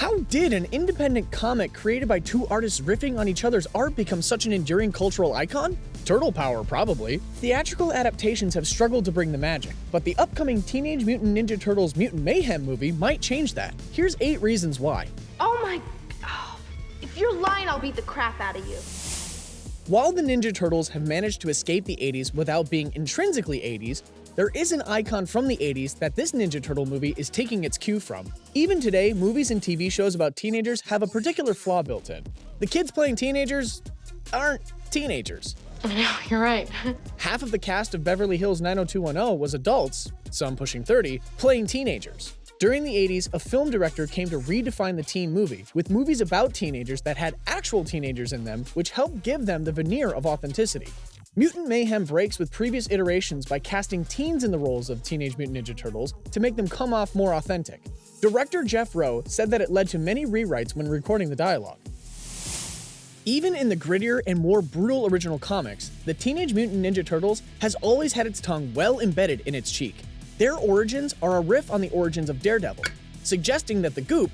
How did an independent comic created by two artists riffing on each other's art become such an enduring cultural icon? Turtle power, probably. Theatrical adaptations have struggled to bring the magic, but the upcoming Teenage Mutant Ninja Turtles Mutant Mayhem movie might change that. Here's 8 reasons why. If you're lying, I'll beat the crap out of you. While the Ninja Turtles have managed to escape the 80s without being intrinsically 80s, there is an icon from the 80s that this Ninja Turtle movie is taking its cue from. Even today, movies and TV shows about teenagers have a particular flaw built in. The kids playing teenagers aren't teenagers. Yeah, you're right. Half of the cast of Beverly Hills 90210 was adults, some pushing 30, playing teenagers. During the 80s, a film director came to redefine the teen movie, with movies about teenagers that had actual teenagers in them, which helped give them the veneer of authenticity. Mutant Mayhem breaks with previous iterations by casting teens in the roles of Teenage Mutant Ninja Turtles to make them come off more authentic. Director Jeff Rowe said that it led to many rewrites when recording the dialogue. Even in the grittier and more brutal original comics, the Teenage Mutant Ninja Turtles has always had its tongue well embedded in its cheek. Their origins are a riff on the origins of Daredevil, suggesting that the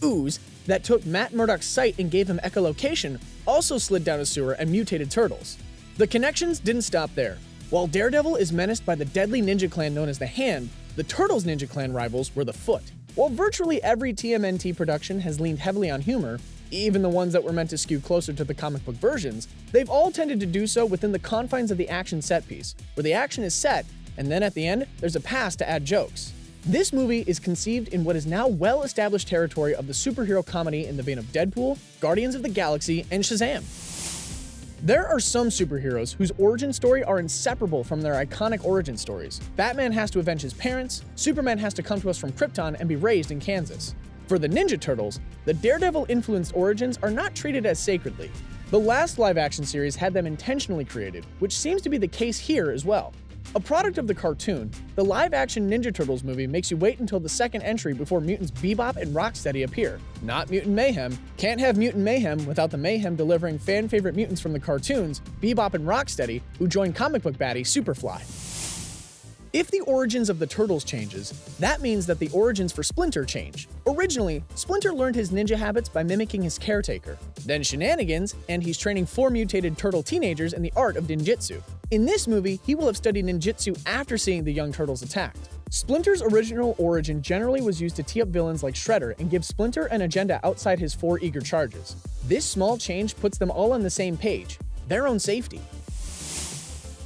ooze, that took Matt Murdock's sight and gave him echolocation also slid down a sewer and mutated turtles. The connections didn't stop there. While Daredevil is menaced by the deadly ninja clan known as the Hand, the Turtles' ninja clan rivals were the Foot. While virtually every TMNT production has leaned heavily on humor, even the ones that were meant to skew closer to the comic book versions, they've all tended to do so within the confines of the action set piece, where the action is set, and then at the end, there's a pass to add jokes. This movie is conceived in what is now well-established territory of the superhero comedy in the vein of Deadpool, Guardians of the Galaxy, and Shazam. There are some superheroes whose origin story are inseparable from their iconic origin stories. Batman has to avenge his parents, Superman has to come to us from Krypton and be raised in Kansas. For the Ninja Turtles, the Daredevil-influenced origins are not treated as sacredly. The last live-action series had them intentionally created, which seems to be the case here as well. A product of the cartoon, the live-action Ninja Turtles movie makes you wait until the second entry before mutants BeBop and Rocksteady appear. Not Mutant Mayhem. Can't have Mutant Mayhem without the Mayhem delivering fan-favorite mutants from the cartoons, BeBop and Rocksteady, who join comic book baddie Superfly. If the origins of the Turtles changes, that means that the origins for Splinter change. Originally, Splinter learned his ninja habits by mimicking his caretaker. Then shenanigans, and he's training 4 mutated turtle teenagers in the art of ninjutsu. In this movie, he will have studied ninjutsu after seeing the young turtles attacked. Splinter's original origin generally was used to tee up villains like Shredder and give Splinter an agenda outside his 4 eager charges. This small change puts them all on the same page, their own safety.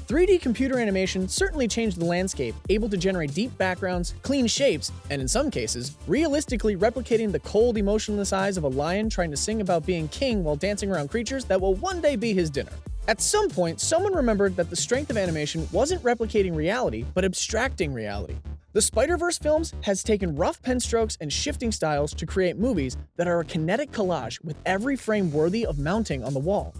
3D computer animation certainly changed the landscape, able to generate deep backgrounds, clean shapes, and in some cases, realistically replicating the cold, emotionless eyes of a lion trying to sing about being king while dancing around creatures that will one day be his dinner. At some point, someone remembered that the strength of animation wasn't replicating reality, but abstracting reality. The Spider-Verse films has taken rough pen strokes and shifting styles to create movies that are a kinetic collage with every frame worthy of mounting on the wall.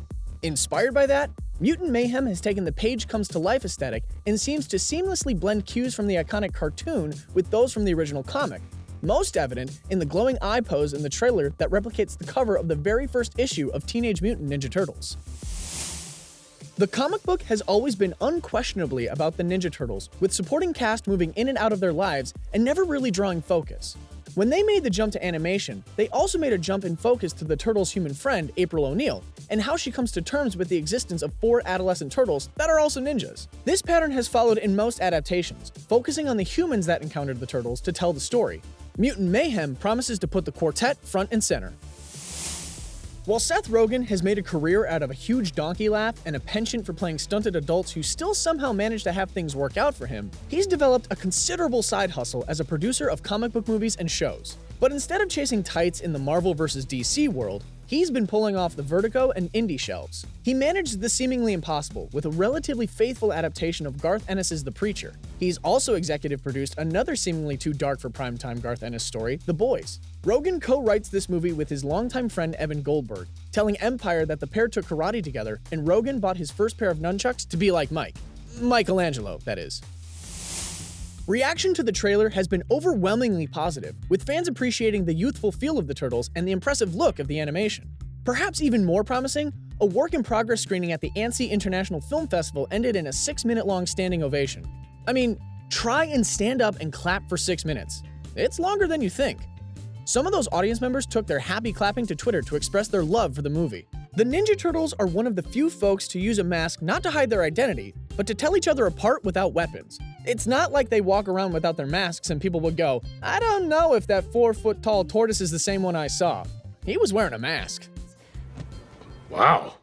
Inspired by that, Mutant Mayhem has taken the page comes to life aesthetic and seems to seamlessly blend cues from the iconic cartoon with those from the original comic, most evident in the glowing eye pose in the trailer that replicates the cover of the very first issue of Teenage Mutant Ninja Turtles. The comic book has always been unquestionably about the Ninja Turtles, with supporting cast moving in and out of their lives and never really drawing focus. When they made the jump to animation, they also made a jump in focus to the Turtles' human friend, April O'Neil, and how she comes to terms with the existence of 4 adolescent turtles that are also ninjas. This pattern has followed in most adaptations, focusing on the humans that encountered the turtles to tell the story. Mutant Mayhem promises to put the quartet front and center. While Seth Rogan has made a career out of a huge donkey laugh and a penchant for playing stunted adults who still somehow manage to have things work out for him, he's developed a considerable side hustle as a producer of comic book movies and shows. But instead of chasing tights in the Marvel vs. DC world, he's been pulling off the Vertigo and indie shelves. He managed the seemingly impossible with a relatively faithful adaptation of Garth Ennis's The Preacher. He's also executive produced another seemingly too dark for primetime Garth Ennis story, The Boys. Rogan co-writes this movie with his longtime friend Evan Goldberg, telling Empire that the pair took karate together and Rogan bought his first pair of nunchucks to be like Michelangelo, that is. Reaction to the trailer has been overwhelmingly positive, with fans appreciating the youthful feel of the Turtles and the impressive look of the animation. Perhaps even more promising, a work-in-progress screening at the Annecy International Film Festival ended in a 6-minute-long standing ovation. I mean, try and stand up and clap for 6 minutes. It's longer than you think. Some of those audience members took their happy clapping to Twitter to express their love for the movie. The Ninja Turtles are one of the few folks to use a mask not to hide their identity, but to tell each other apart without weapons. It's not like they walk around without their masks and people would go, "I don't know if that 4-foot tall tortoise is the same one I saw. He was wearing a mask." Wow.